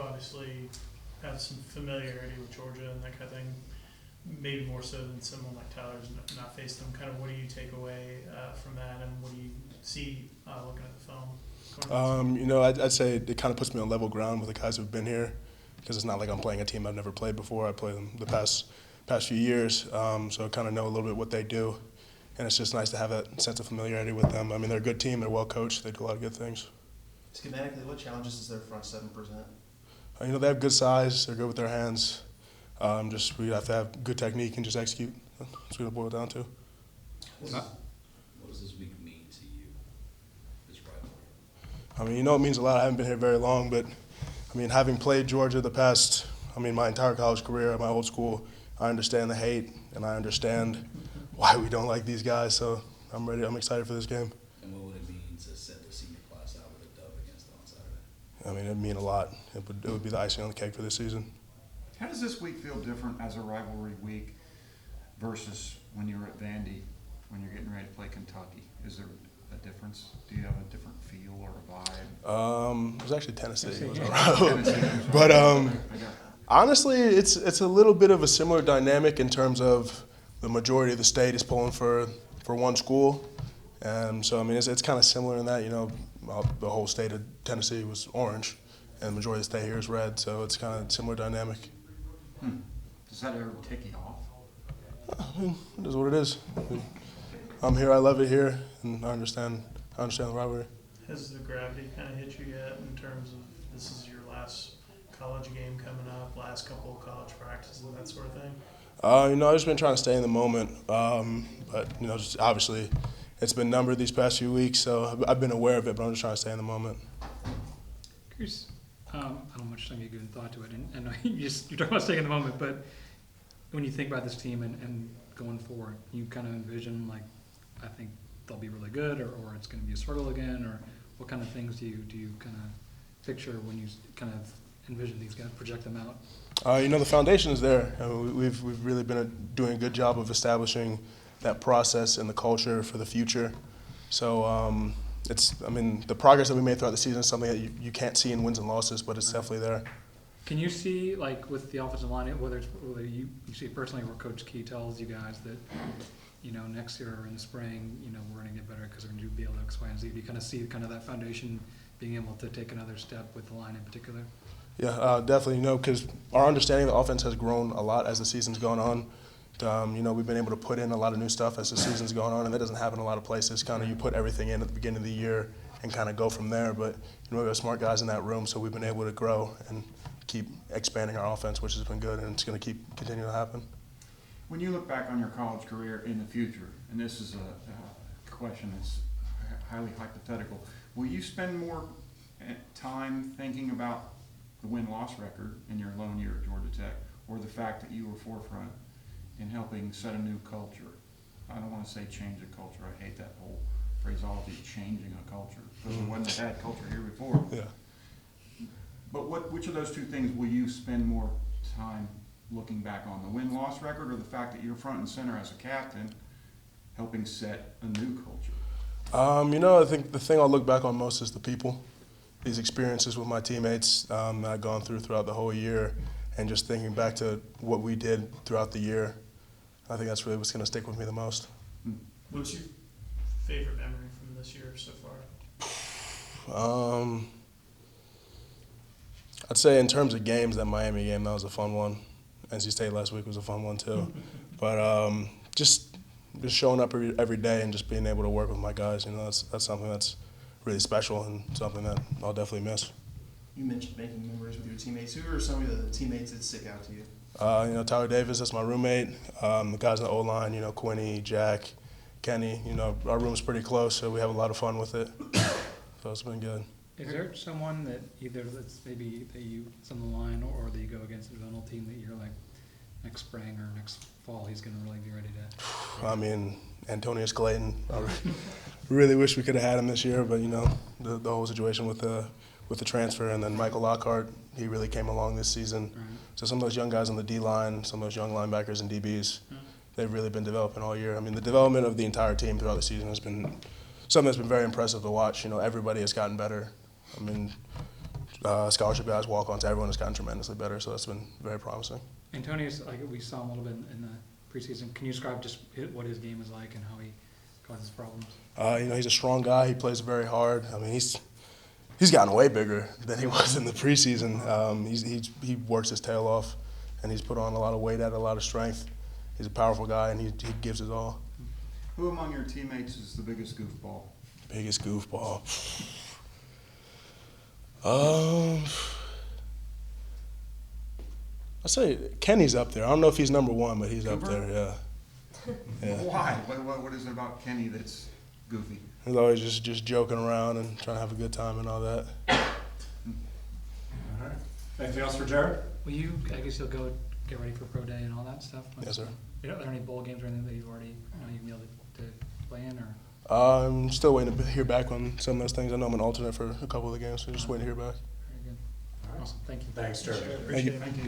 obviously have some familiarity with Georgia and that kind of thing, maybe more so than someone like Tyler's not faced them. Kind of what do you take away from that, and what do you see looking at the film? I'd say it kind of puts me on level ground with the guys who've been here, because it's not like I'm playing a team I've never played before. I played them the past few years, so I kind of know a little bit what they do, and it's just nice to have that sense of familiarity with them. I mean, they're a good team. They're well coached. They do a lot of good things. Schematically, what challenges is their front 7%? They have good size. They're good with their hands. We have to have good technique and just execute. That's what it boils down to. What does this week mean to you, this rivalry? It means a lot. I haven't been here very long, but having played Georgia my entire college career at my old school, I understand the hate and I understand why we don't like these guys. So I'm ready. I'm excited for this game. And what would it mean to set the senior class out with a dub against them on Saturday? It'd mean a lot. It would be the icing on the cake for this season. How does this week feel different as a rivalry week versus when you were at Vandy, when you're getting ready to play Kentucky? Is there a difference? Do you have a different feel or a vibe? It was actually Tennessee. But honestly, it's a little bit of a similar dynamic in terms of the majority of the state is pulling for one school. So it's kind of similar in that, the whole state of Tennessee was orange, and the majority of the state here is red. So it's kind of similar dynamic. Does that ever take you off? It is what it is. I'm here. I love it here, and I understand the rivalry. Has the gravity kind of hit you yet in terms of this is your last college game coming up, last couple of college practices and that sort of thing? I've just been trying to stay in the moment, but just obviously it's been numbered these past few weeks, so I've been aware of it, but I'm just trying to stay in the moment. Curious, I don't know how much time you've given thought to it, and I know you're talking about staying in the moment, but when you think about this team and going forward, you kind of envision, I think they'll be really good, or it's going to be a struggle again, or what kind of things do you kind of picture when you kind of envision these guys, project them out? The foundation is there. We've really been doing a good job of establishing that process and the culture for the future. So the progress that we made throughout the season is something that you can't see in wins and losses, but it's definitely there. Can you see, with the offensive line, whether you see it personally, where Coach Key tells you guys that, next year or in the spring, we're going to get better because we're going to be able to X, Y, and Z? Do you kind of see that foundation being able to take another step with the line in particular? Yeah, definitely. Because our understanding of the offense has grown a lot as the season's gone on. We've been able to put in a lot of new stuff as the season's gone on, and that doesn't happen in a lot of places. Kind of you put everything in at the beginning of the year and kind of go from there. But we have smart guys in that room, so we've been able to grow and keep expanding our offense, which has been good, and it's going to continue to happen. When you look back on your college career in the future, and this is a question that's highly hypothetical, will you spend more time thinking about the win-loss record in your lone year at Georgia Tech, or the fact that you were forefront in helping set a new culture? I don't want to say change a culture. I hate that whole phraseology, changing a culture, because it wasn't a bad culture here before. Yeah. But which of those two things will you spend more time looking back on, the win-loss record or the fact that you're front and center as a captain helping set a new culture? I think the thing I'll look back on most is the people, these experiences with my teammates that I've gone throughout the whole year, and just thinking back to what we did throughout the year. I think that's really what's going to stick with me the most. What's your favorite memory from this year so far? I'd say in terms of games, that Miami game, that was a fun one. NC State last week was a fun one too. But just showing up every day and just being able to work with my guys, that's something that's really special and something that I'll definitely miss. You mentioned making memories with your teammates. Who are some of the teammates that stick out to you? Tyler Davis, that's my roommate. The guys in the O-line, Quinny, Jack, Kenny, our room's pretty close, so we have a lot of fun with it. So it's been good. Is there someone that either that's maybe that you it's on the line or that you go against a developmental team that you're like next spring or next fall he's going to really be ready to? Antonius Clayton. I really wish we could have had him this year, but the whole situation with the transfer, and then Michael Lockhart, he really came along this season. Right. So some of those young guys on the D-line, some of those young linebackers and DBs, they've really been developing all year. The development of the entire team throughout the season has been something that's been very impressive to watch. Everybody has gotten better. scholarship guys, walk-ons, everyone has gotten tremendously better, so that's been very promising. Antonius, like we saw him a little bit in the preseason. Can you describe just what his game is like and how he causes problems? He's a strong guy. He plays very hard. I mean, he's gotten way bigger than he was in the preseason. He works his tail off, and he's put on a lot of weight, a lot of strength. He's a powerful guy, and he gives his all. Who among your teammates is the biggest goofball? Biggest goofball. I'd say Kenny's up there. I don't know if he's number one, but he's up Cooper? there. Yeah. Why? What is it about Kenny that's goofy? He's always just joking around and trying to have a good time and all that. All right. Anything else for Jared? Will you? I guess you'll go get ready for pro day and all that stuff. Yes, sir. Are there any bowl games or anything that you've already you've been able to play in, or? I'm still waiting to hear back on some of those things. I know I'm an alternate for a couple of the games, so just waiting to hear back. Very good. All right. Awesome. Thank you. Thanks, Jared. Appreciate it. Thank you.